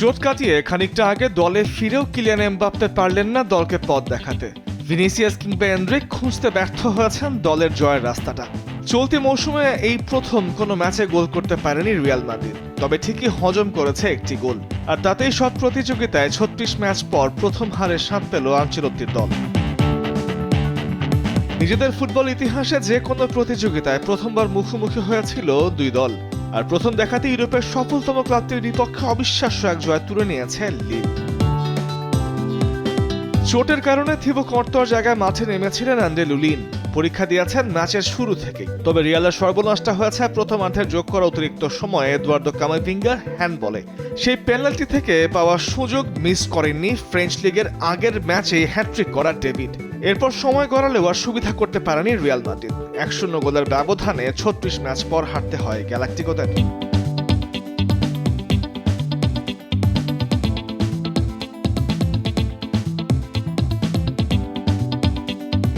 চোট কাটিয়ে খানিকটা আগে দলে ফিরেও কিলিয়ান এমবাপ্পে পারলেন না দলকে পথ দেখাতে। ভিনিসিয়াস কিংবা এনরিক খুঁজতে ব্যর্থ হয়েছেন দলের জয়ের রাস্তাটা। চলতি মৌসুমে এই প্রথম কোনো ম্যাচে গোল করতে পারেনি রিয়াল মাদ্রিদ, তবে ঠিকই হজম করেছে একটি গোল, আর তাতেই সব প্রতিযোগিতায় ৩৬ ম্যাচ পর প্রথম হারের স্বাদ পেল আনচেলত্তির দল। নিজেদের ফুটবল ইতিহাসে যে কোনো প্রতিযোগিতায় প্রথমবার মুখোমুখি হয়েছিল দুই দল, আর প্রথম দেখাতে ইউরোপের সফলতম ক্লাবটির বিপক্ষে অবিশ্বাস্য এক জয় তুলে নিয়েছে লিল। চোটের কারণে থিবো কর্তোর জায়গায় মাঠে নেমেছিলেন আন্দ্রে লুলিন। পরীক্ষা দিয়েছেন ম্যাচের শুরু থেকেই, তবে রিয়ালের সর্বনাশটা হয়েছে প্রথমার্ধের যোগ করা অতিরিক্ত সময়ে এদুয়ার্দো কামাভিঙ্গার হ্যান্ডবলে। সেই পেনাল্টি থেকে পাওয়া সুযোগ মিস করেননি ফ্রেঞ্চ লিগের আগের ম্যাচে হ্যাট্রিক করা ডেভিড। এরপর সময় গড়ালেও আর সুবিধা করতে পারেনি রিয়াল মাদ্রিদ। ১-০ গোলের ব্যবধানে ৩৬ ম্যাচ পর হারতে হয় গ্যালাক্টিকোদের।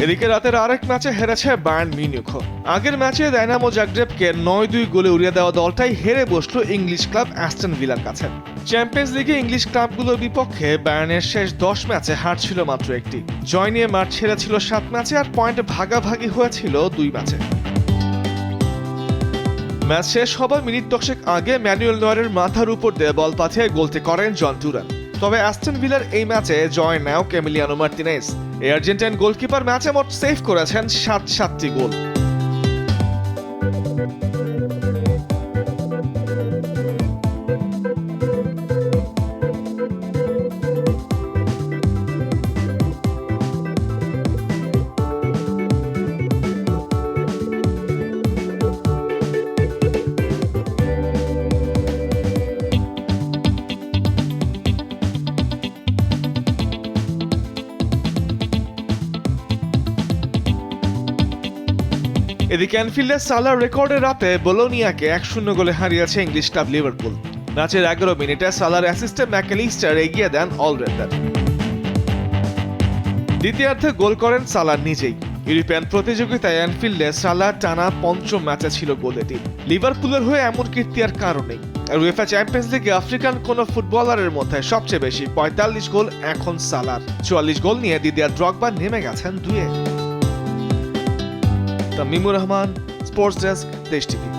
এদিকে রাতের আরেক ম্যাচে হেরেছে বায়ার্ন মিউনিখও। আগের ম্যাচে ডায়নামো জাগ্রেবকে ৯-২ গোলে উড়িয়ে দেওয়া দলটাই হেরে বসলো ইংলিশ ক্লাব অ্যাস্টন ভিলার কাছে। চ্যাম্পিয়ন্স লিগে ইংলিশ ক্লাবগুলোর বিপক্ষে বায়ার্নের শেষ ১০ ম্যাচে হার ছিল মাত্র একটি। জয় নিয়ে মাঠ ছেড়েছিল ৭ ম্যাচে, আর পয়েন্ট ভাগাভাগি হয়েছিল ২ ম্যাচে। ম্যাচ শেষ হবার মিনিট ১০ আগে ম্যানুয়েল নয়রের মাথার উপর দিয়ে বল পাঠিয়ে গোলটি করেন জন টুরান। তবে অ্যাস্টন ভিলার এই ম্যাচে জয় নেয় এমিলিয়ানো মার্টিনেজ। এই আর্জেন্টাইন গোলকিপার ম্যাচে মোট সেভ করেছেন ৭টি গোল। এদিকে অ্যানফিল্ডে সালার রেকর্ডের রাতে বোলোনিয়াকে ১-০ গোলে হারিয়েছে ইংলিশ ক্লাব লিভারপুল। ম্যাচের ১১ মিনিটে সালার অ্যাসিস্টে ম্যাকঅ্যালিস্টার এগিয়ে দেন অলরেডার। দ্বিতীয়ার্ধে গোল করেন সালার নিজেই। ইউরোপিয়ান প্রতিযোগিতায় অ্যানফিল্ডে সালার টানা ৫ম ম্যাচে ছিল গোলেটি। লিভারপুলের হয়ে এমন কীর্তি আর কারো নেই। আর উয়েফা চ্যাম্পিয়ন্স লিগে আফ্রিকান কোন ফুটবলারের মধ্যে সবচেয়ে বেশি ৪৫ গোল এখন সালার। ৪৪ গোল নিয়ে দিদিয়ার ড্রগবা নেমে গেছেন ২-এ। তামিমুর রহমান, স্পোর্টস ডেস্ক, দেশ টিভি।